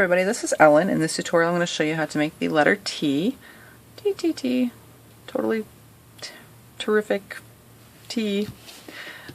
everybody, this is Ellen. In this tutorial I'm going to show you how to make the letter T. T, T, T. Totally terrific T.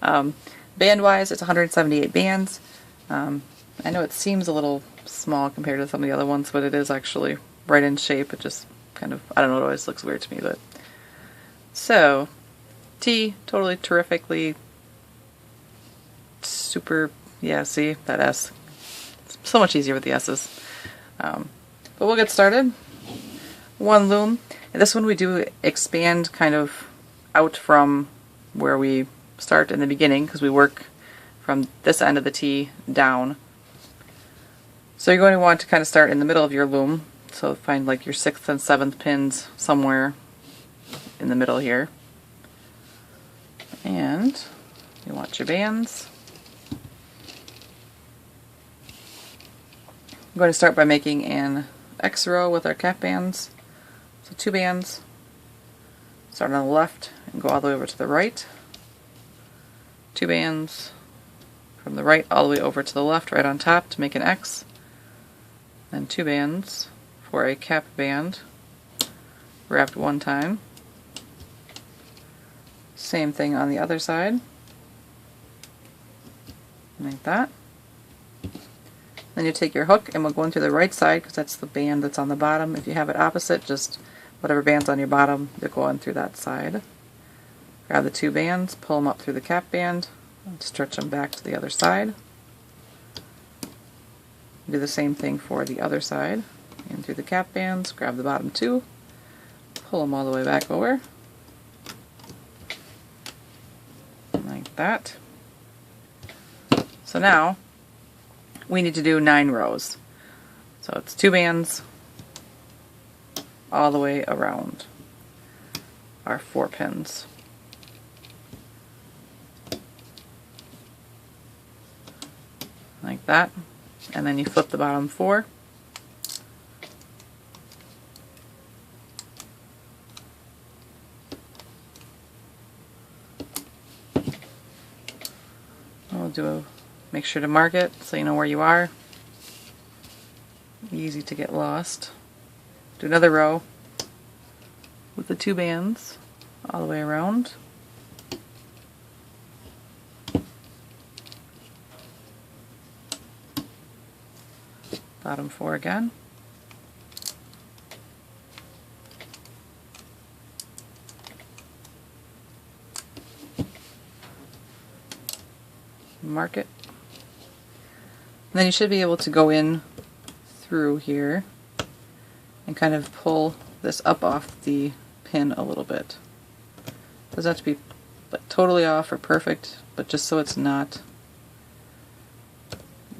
Band-wise, it's 178 bands. I know it seems a little small compared to some of the other ones, but it is actually right in shape. It just kind of, I don't know, it always looks weird to me, but... So, T, totally terrifically super, yeah, see, that S. So much easier with the S's. But we'll get started. One loom. And this one we do expand kind of out from where we start in the beginning, because we work from this end of the T down. So you're going to want to kind of start in the middle of your loom. So find like your 6th and 7th pins somewhere in the middle here. And you want your bands. I'm going to start by making an X row with our cap bands. So 2 bands. Start on the left and go all the way over to the right. 2 bands from the right all the way over to the left, right on top to make an X. Then 2 bands for a cap band, wrapped 1 time. Same thing on the other side. Like that. Then you take your hook and we'll go in through the right side because that's the band that's on the bottom. If you have it opposite, just whatever band's on your bottom, you'll go in through that side. Grab the 2 bands, pull them up through the cap band, and stretch them back to the other side. Do the same thing for the other side. In through the cap bands, grab the bottom 2, pull them all the way back over. Like that. So now, we need to do 9 rows. So it's 2 bands all the way around our 4 pins. Like that. And then you flip the bottom 4. We'll make sure to mark it so you know where you are. Easy to get lost. Do another row with the 2 bands all the way around. Bottom 4 again. Mark it. And then you should be able to go in through here and kind of pull this up off the pin a little bit. Doesn't have to be like totally off or perfect, but just so it's not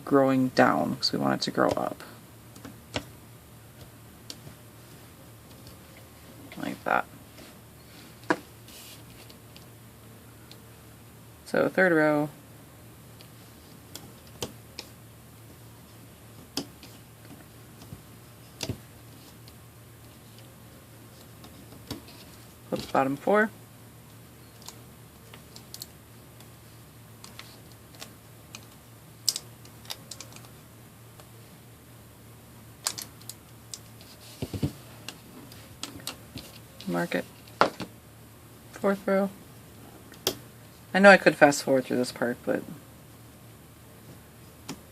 growing down, because we want it to grow up. Like that. So 3rd row. Flip the bottom 4. Mark it. 4th row. I know I could fast forward through this part, but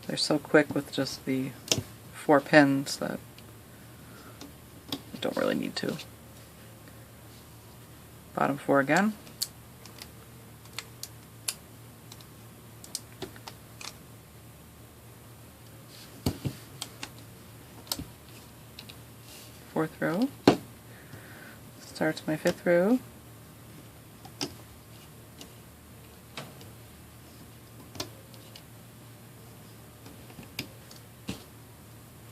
they're so quick with just the 4 pins that I don't really need to. Bottom 4 again. Fourth row. Starts my 5th row.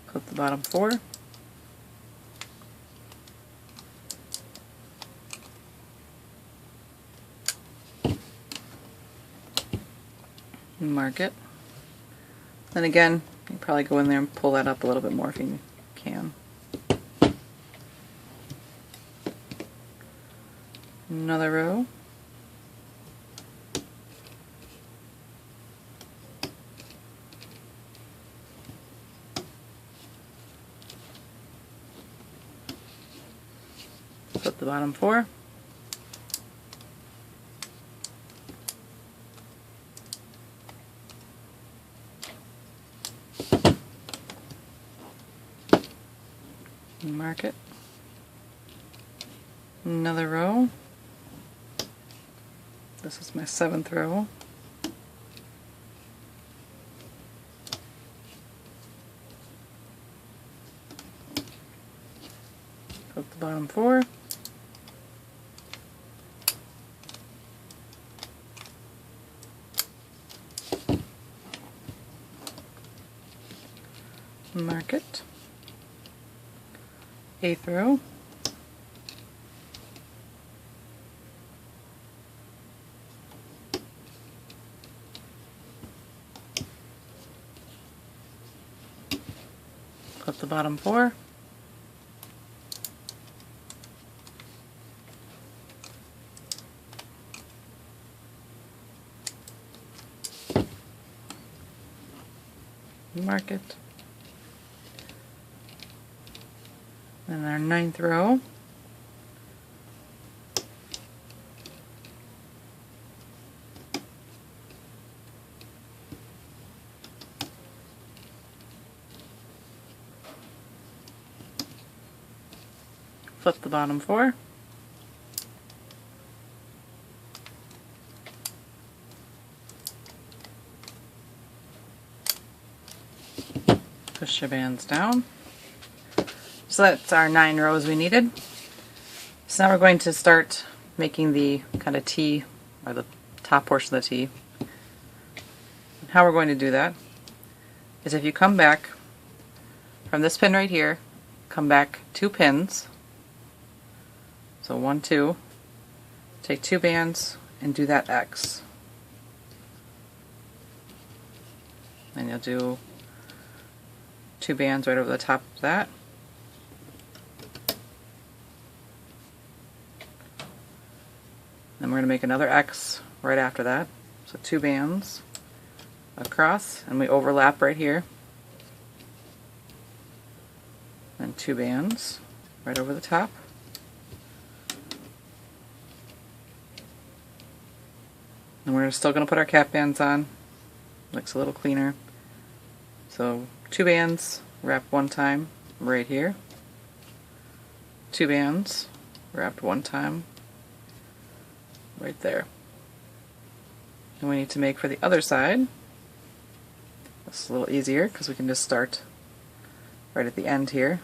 Clip the bottom 4. Mark it. Then again, you can probably go in there and pull that up a little bit more if you can. Another row. Flip the bottom 4. Mark it. Another row. This is my 7th row. Flip the bottom 4. Mark it. 8th row. Flip the bottom 4. Mark it. Then our 9th row. Flip the bottom 4. Push your bands down. So that's our 9 rows we needed. So now we're going to start making the kind of T, or the top portion of the T. And how we're going to do that is if you come back from this pin right here, come back 2 pins, so 1, 2, take 2 bands and do that X. And you'll do 2 bands right over the top of that. Then we're going to make another X right after that. So 2 bands across, and we overlap right here. Then 2 bands right over the top. And we're still going to put our cap bands on. Looks a little cleaner. So 2 bands, wrap 1 time right here. 2 bands, wrapped 1 time right there. And we need to make for the other side. This is a little easier because we can just start right at the end here.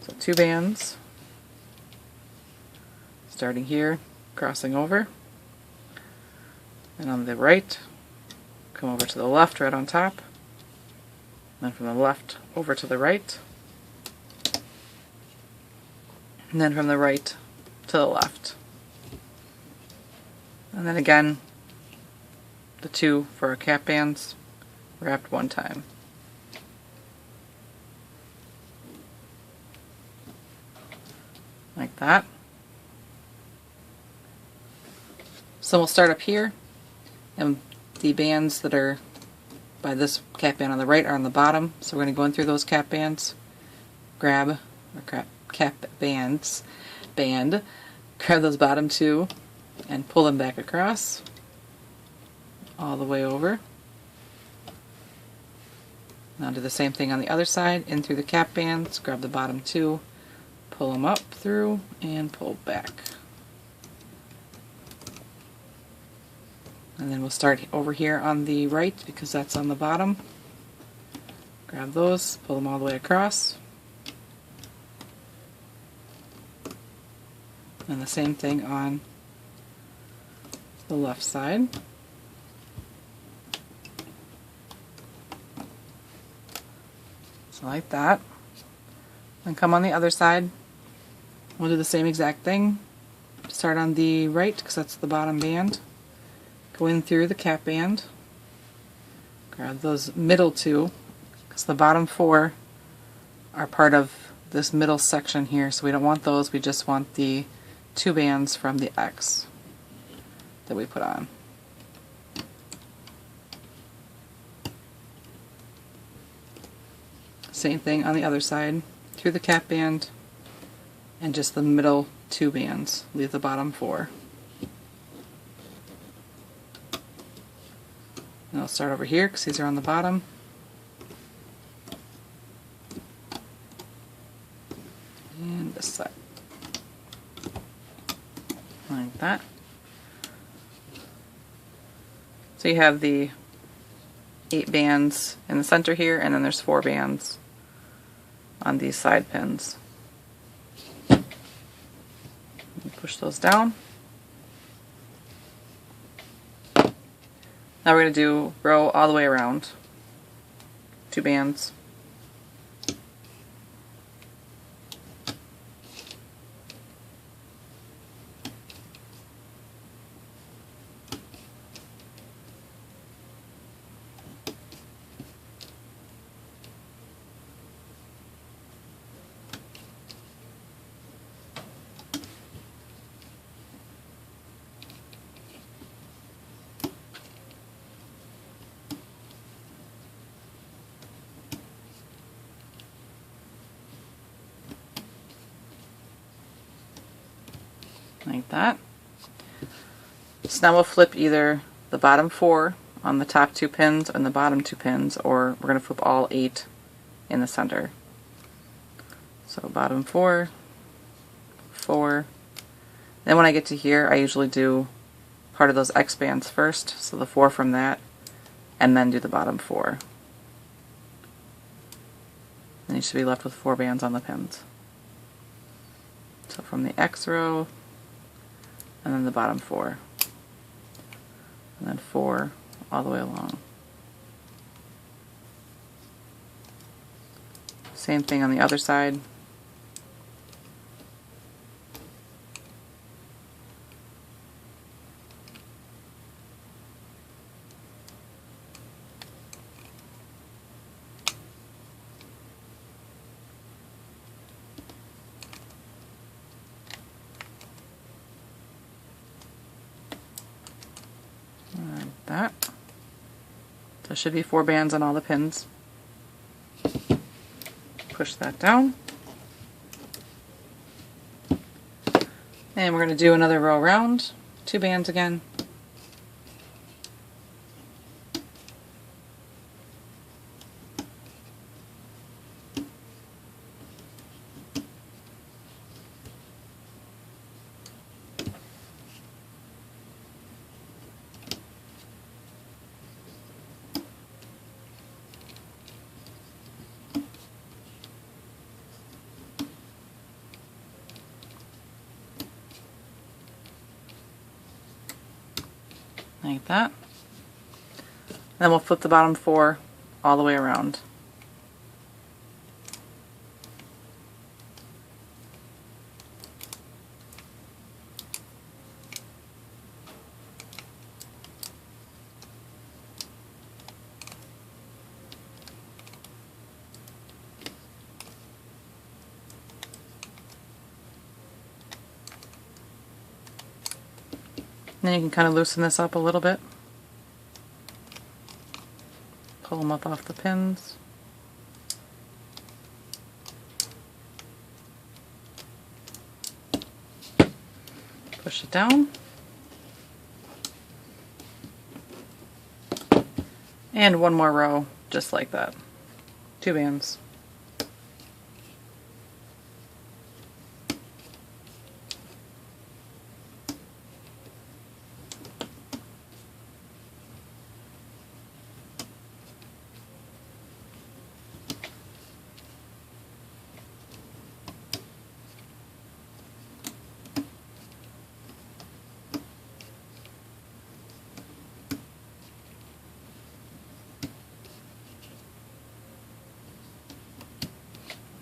So 2 bands, starting here, crossing over, and on the right, come over to the left right on top, and then from the left over to the right, and then from the right to the left. And then again, the 2 for our cap bands, wrapped 1 time. Like that. So we'll start up here, and the bands that are by this cap band on the right are on the bottom, so we're going to go in through those cap bands, grab those bottom 2 and pull them back across all the way over. Now do the same thing on the other side, in through the cap bands, grab the bottom 2, pull them up through and pull back. And then we'll start over here on the right because that's on the bottom. Grab those, pull them all the way across. And the same thing on the left side. So like that. Then come on the other side. We'll do the same exact thing. Start on the right because that's the bottom band. Go in through the cap band. Grab those middle 2 because the bottom 4 are part of this middle section here, so we don't want those, we just want the 2 bands from the X that we put on. Same thing on the other side, through the cap band, and just the middle 2 bands. Leave the bottom 4. And I'll start over here because these are on the bottom. And this side. Like that. So you have the 8 bands in the center here, and then there's 4 bands on these side pins. Push those down. Now we're going to do row all the way around. 2 bands. Like that. So now we'll flip either the bottom 4 on the top 2 pins and the bottom 2 pins, or we're going to flip all 8 in the center. So bottom 4, 4. Then when I get to here, I usually do part of those X bands first, so the 4 from that, and then do the bottom 4. Then you should be left with 4 bands on the pins. So from the X row, and then the bottom 4, and then 4 all the way along. Same thing on the other side. Like that. So it should be 4 bands on all the pins. Push that down. And we're going to do another row around, 2 bands again. Like that. Then we'll flip the bottom 4 all the way around. Then you can kind of loosen this up a little bit. Pull them up off the pins. Push it down. And one more row, just like that. 2 bands.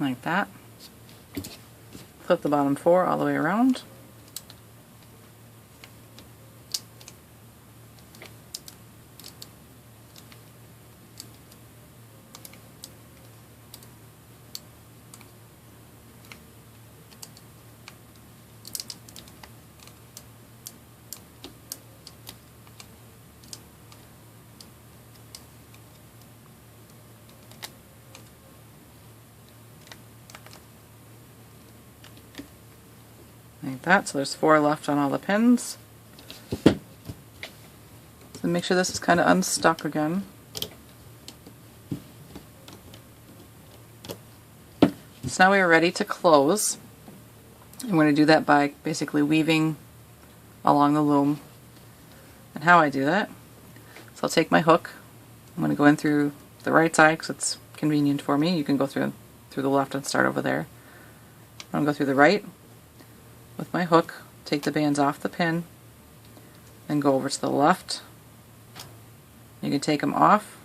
Like that. Flip the bottom 4 all the way around. like that. So there's 4 left on all the pins. So make sure this is kind of unstuck again. So now we are ready to close. I'm going to do that by basically weaving along the loom. And how I do that, so I'll take my hook. I'm going to go in through the right side because it's convenient for me. You can go through the left and start over there. I'm going to go through the right with my hook, take the bands off the pin, then go over to the left. You can take them off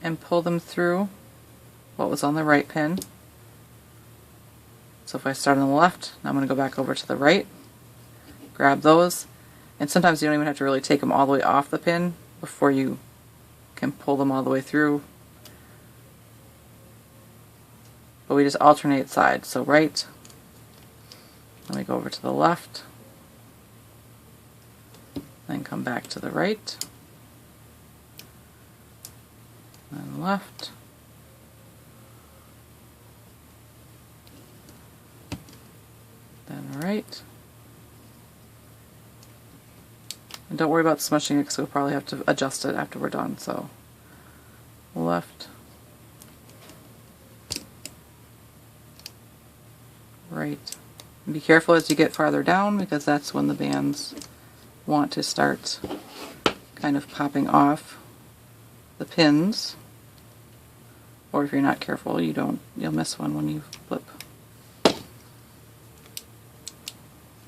and pull them through what was on the right pin. So if I start on the left, now I'm going to go back over to the right, grab those, and sometimes you don't even have to really take them all the way off the pin before you can pull them all the way through. But we just alternate sides, so right, then we go over to the left, then come back to the right, then left, then right. And don't worry about smushing it because we'll probably have to adjust it after we're done. So left, right. And be careful as you get farther down because that's when the bands want to start kind of popping off the pins. Or if you're not careful, you'll miss one when you flip.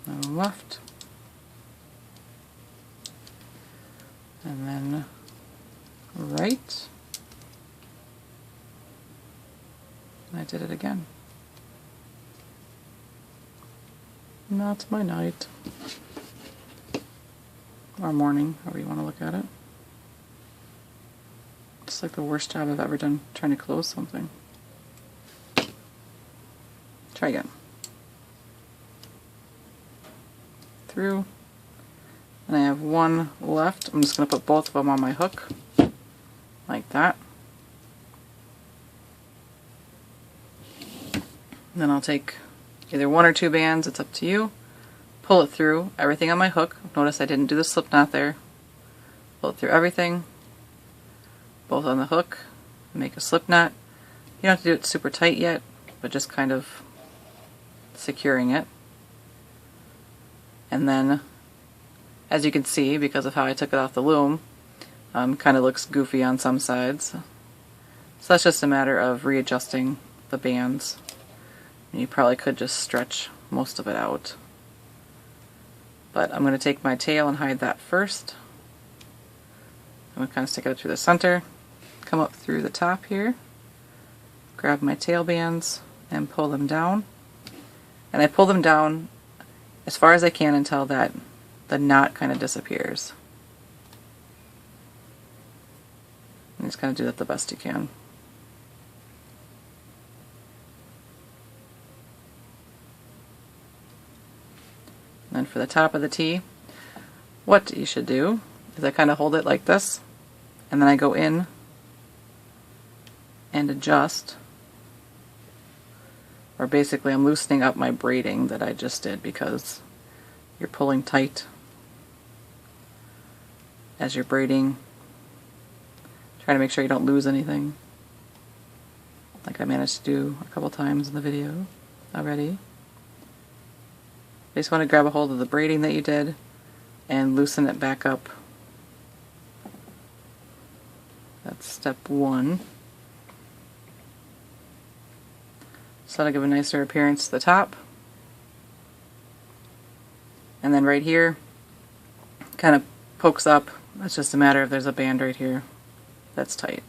And left. And then right. And I did it again. Not my night. Or morning, however you want to look at it. It's like the worst job I've ever done trying to close something. Try again. Through. And I have one left. I'm just going to put both of them on my hook, like that. And then I'll take either 1 or 2 bands, it's up to you. Pull it through everything on my hook. Notice I didn't do the slip knot there. Pull it through everything, both on the hook, make a slip knot. You don't have to do it super tight yet, but just kind of securing it. And then, as you can see, because of how I took it off the loom, kind of looks goofy on some sides. So that's just a matter of readjusting the bands. You probably could just stretch most of it out. But I'm going to take my tail and hide that first. I'm going to kind of stick it up through the center, come up through the top here, grab my tail bands and pull them down. And I pull them down as far as I can until that the knot kind of disappears. And just kind of do that the best you can. And then for the top of the T, what you should do is I kind of hold it like this, and then I go in and adjust, or basically I'm loosening up my braiding that I just did because you're pulling tight as you're braiding. Try to make sure you don't lose anything, like I managed to do a couple times in the video already. You just want to grab a hold of the braiding that you did and loosen it back up. That's step 1. So that'll give a nicer appearance to the top. And then right here, kind of pokes up. It's just a matter of there's a band right here that's tight.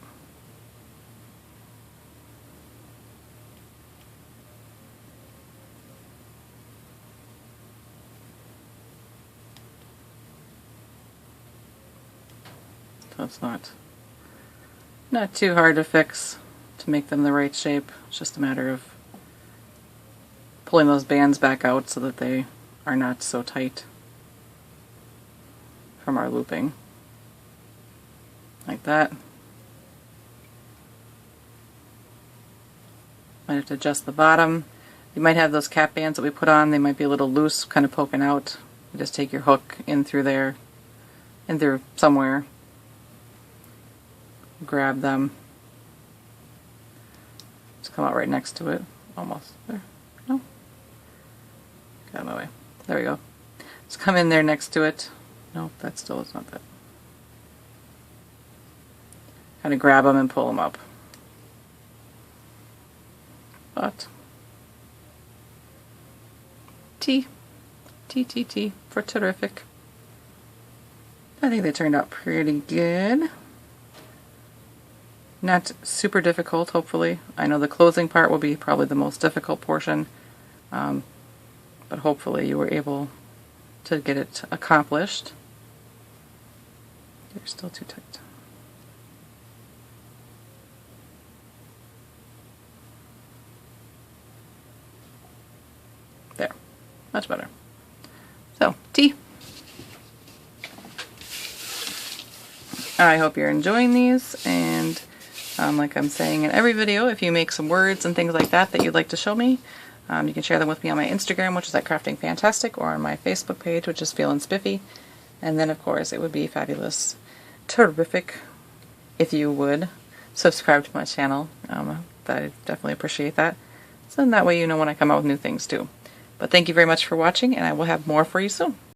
So it's not too hard to fix to make them the right shape. It's just a matter of pulling those bands back out so that they are not so tight from our looping. Like that. Might have to adjust the bottom. You might have those cap bands that we put on, they might be a little loose, kind of poking out. You just take your hook in through there, in through somewhere, grab them. Just come out right next to it, almost. There. No? Get out of my way. There we go. Just come in there next to it. Nope, that still is not that. Kind of grab them and pull them up. But T for terrific. I think they turned out pretty good. Not super difficult, hopefully. I know the closing part will be probably the most difficult portion, but hopefully you were able to get it accomplished. They're still too tight. There. Much better. So, T. I hope you're enjoying these, and like I'm saying in every video, if you make some words and things like that that you'd like to show me, you can share them with me on my Instagram, which is at Crafting Fantastic, or on my Facebook page, which is feelinspiffy. And then, of course, it would be fabulous, terrific, if you would subscribe to my channel. I definitely appreciate that. So then that way you know when I come out with new things too. But thank you very much for watching, and I will have more for you soon.